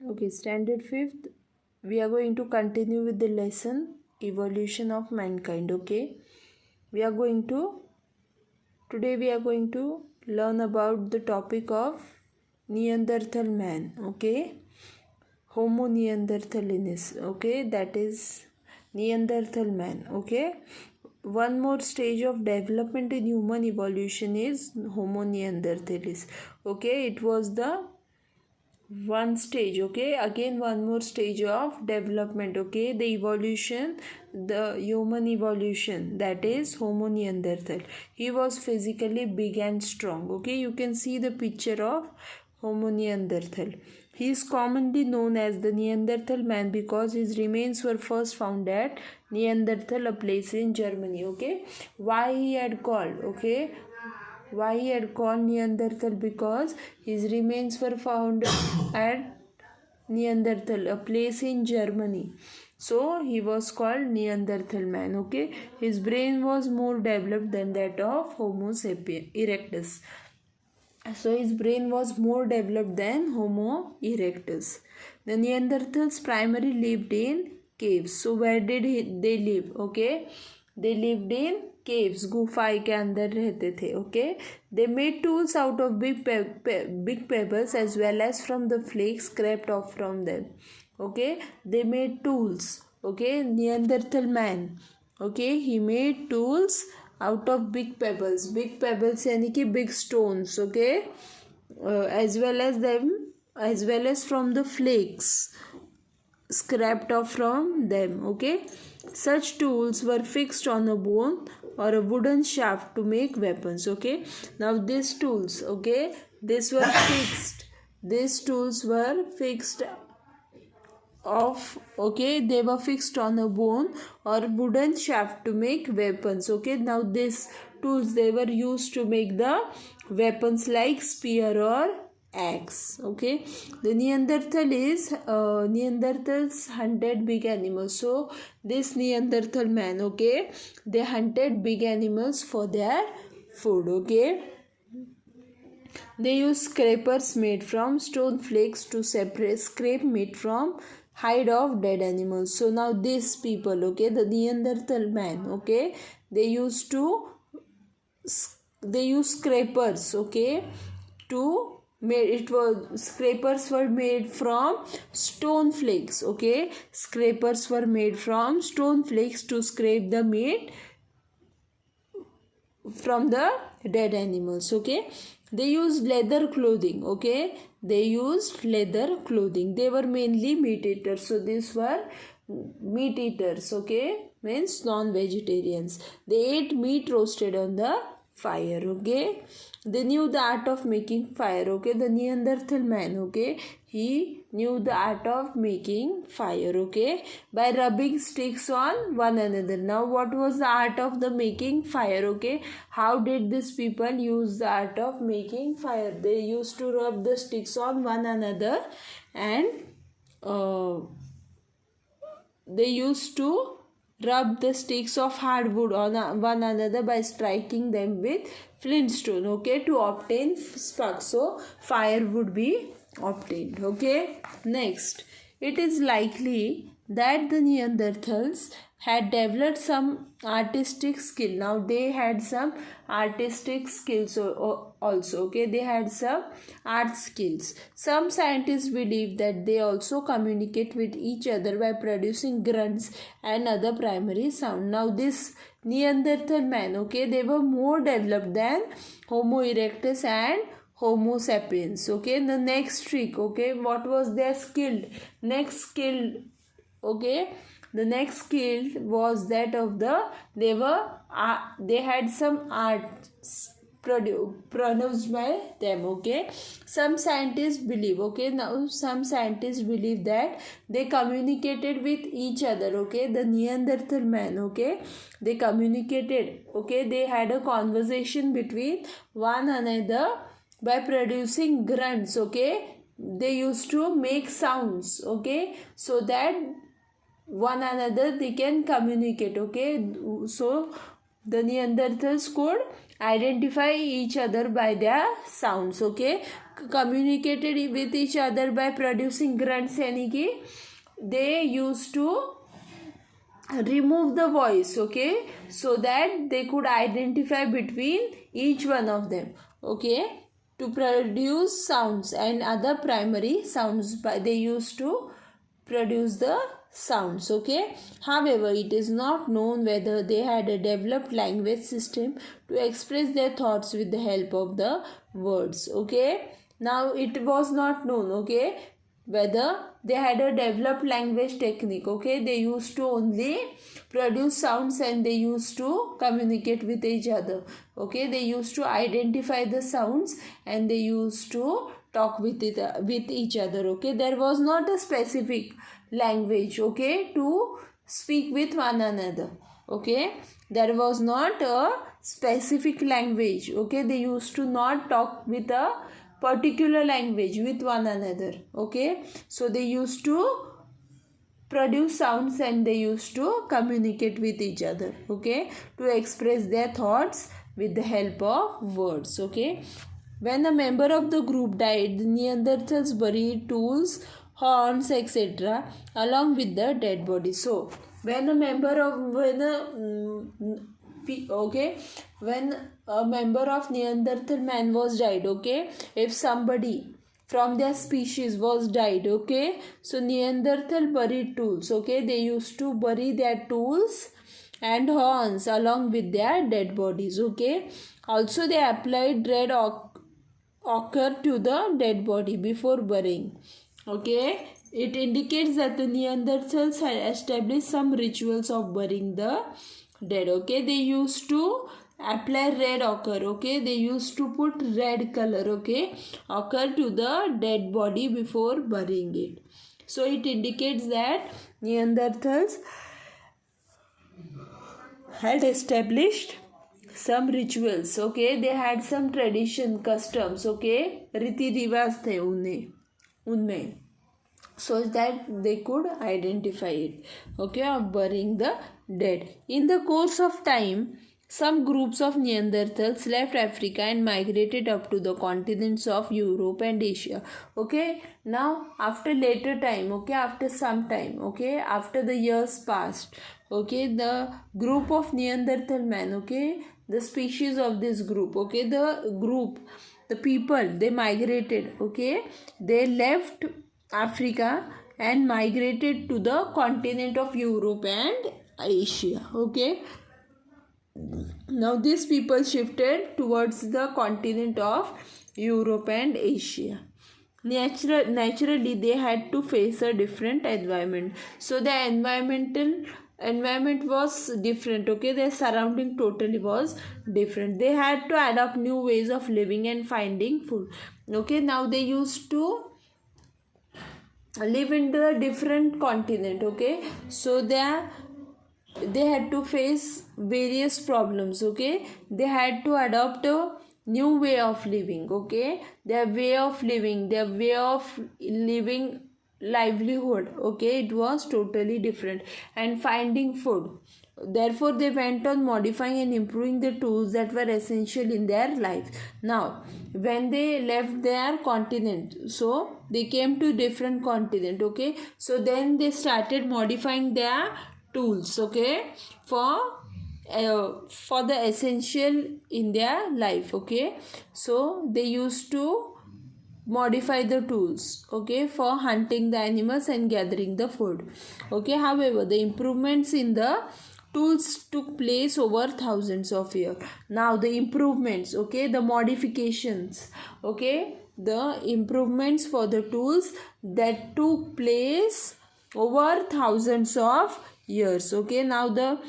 Okay, standard fifth, we are going to continue with the lesson evolution of mankind. Okay, we are going to today we are going to learn about the topic of Neanderthal man. Okay, Homo neanderthalensis. Okay, that is Neanderthal man. Okay, one more stage of development in human evolution is Homo neanderthalis. Okay, it was the one stage. Okay, again one more stage of development. Okay, the evolution, the human evolution, that is Homo neanderthal. He was physically big and strong. Okay, you can see the picture of Homo neanderthal. He is commonly known as the Neanderthal man because his remains were first found at Neanderthal, a place in Germany. Okay, why he had called, okay, why he had called Neanderthal? Because his remains were found at Neanderthal, a place in Germany. So he was called Neanderthal man. Okay, his brain was more developed than that of Homo sapiens erectus. So his brain was more developed than Homo erectus. The Neanderthals primarily lived in caves. So where did they live? Okay, they lived in caves. गुफाएं के अंदर रहते थे. Okay, they made tools out of big pebbles as well as from the flakes scraped off from them. Okay, they made tools. Okay, Neanderthal man. Okay, he made tools out of big pebbles यानी कि big stones. Okay, as well as from the flakes scraped off from them. Okay, such tools were fixed on a bone or a wooden shaft to make weapons. Okay, now these tools, okay, these were fixed. These tools were fixed okay, they were fixed on a bone or wooden shaft to make weapons. Okay, now these tools, they were used to make the weapons like spear or axe. Okay, the Neanderthals hunted big animals. So this Neanderthal man, okay, they hunted big animals for their food. Okay, they use scrapers made from stone flakes to scrape meat from hide of dead animals. So now these people, okay, the Neanderthal man, okay, they use scrapers, okay, to made it was scrapers were made from stone flakes. Okay, scrapers were made from stone flakes to scrape the meat from the dead animals. Okay, they used leather clothing. Okay, they used leather clothing. They were mainly meat eaters. So these were meat eaters. Okay, means non-vegetarians. They ate meat roasted on the fire. Okay, they knew the art of making fire. Okay, the Neanderthal man, okay, he knew the art of making fire. Okay, by rubbing sticks on one another. Now what was the art of the making fire? Okay, how did these people use the art of making fire? They used to rub the sticks on one another, and they used to rub the sticks of hardwood on one another by striking them with flintstone. Okay, to obtain spark. So fire would be obtained. Okay, next, it is likely that the Neanderthals had developed some artistic skill. Now they had some artistic skills also. Okay, they had some art skills. Some scientists believe that they also communicate with each other by producing grunts and other primary sound. Now this Neanderthal man, okay, they were more developed than Homo erectus and Homo sapiens. Okay, the next trick, okay, what was their skill? Next skill, okay, the next skill was that of they had some arts pronounced by them. Okay, some scientists believe, okay, now some scientists believe that they communicated with each other. Okay, the Neanderthal man, okay, they communicated. Okay, they had a conversation between one another by producing grunts. Okay, they used to make sounds. Okay, so that one another they can communicate. Okay, so the Neanderthals could identify each other by their sounds. Okay, communicated with each other by producing grunts, यानी कि they used to remove the voice, okay, so that they could identify between each one of them. Okay, to produce sounds and other primary sounds, they used to produce the sounds. Okay, however, it is not known whether they had a developed language system to express their thoughts with the help of the words. Okay, now it was not known, okay, whether they had a developed language technique. Okay, they used to only produce sounds and they used to communicate with each other. Okay, they used to identify the sounds and they used to talk with each other. Okay, there was not a specific language, okay, to speak with one another. Okay, there was not a specific language. Okay, they used to not talk with a particular language with one another. Okay, so they used to produce sounds and they used to communicate with each other. Okay, to express their thoughts with the help of words. Okay, when a member of the group died, the Neanderthals buried tools, horns, etc. along with the dead body. So when a member of Neanderthal man was died, okay, if somebody from their species was died, okay, so Neanderthal buried tools. Okay, they used to bury their tools and horns along with their dead bodies. Okay, also they applied red ochre to the dead body before burying. Okay, it indicates that the Neanderthals had established some rituals of burying the dead. Okay, they used to apply red ochre. Okay, they used to put red color, okay, ochre to the dead body before burying it. So it indicates that Neanderthals had established some rituals. Okay, they had some tradition, customs, okay, रीति रिवाज थे उनमें, so that they could identify it, okay, of burying the dead. In the course of time, some groups of Neanderthals left Africa and migrated up to the continents of Europe and Asia. Okay, now after later time, okay, after some time, okay, after the years passed, okay, the group of Neanderthal man, okay, the species of this group, okay, the people, they migrated, okay, they left Africa and migrated to the continent of Europe and Asia. Okay, now these people shifted towards the continent of Europe and Asia. Naturally they had to face a different environment, so the environment was different. Okay, their surrounding totally was different. They had to adopt new ways of living and finding food. Okay, now they used to live in the different continent. Okay, so they had to face various problems. Okay, they had to adopt a new way of living. Okay, their way of living livelihood, okay, it was totally different, and finding food. Therefore they went on modifying and improving the tools that were essential in their life. Now when they left their continent, so they came to different continent. Okay, so then they started modifying their tools, okay, for the essential in their life. Okay, so they used to modify the tools, okay, for hunting the animals and gathering the food. Okay, however, the improvements in the tools took place over thousands of years. Now the improvements, okay, the modifications, okay, the improvements for the tools that took place over thousands of years. Okay, now the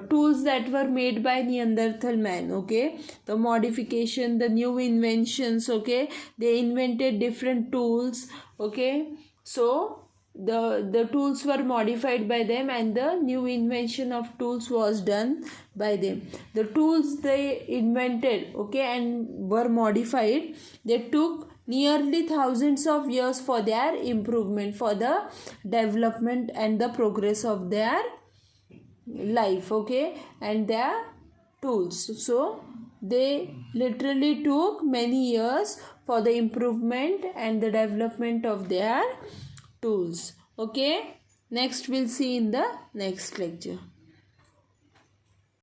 tools that were made by Neanderthal man, okay, the modification, the new inventions, okay, they invented different tools. Okay, so the tools were modified by them and the new invention of tools was done by them. The tools they invented, okay, and were modified, they took nearly thousands of years for their improvement, for the development and the progress of their life, okay, and their tools. So They literally took many years for the improvement and the development of their tools. Okay, next we'll see in the next lecture.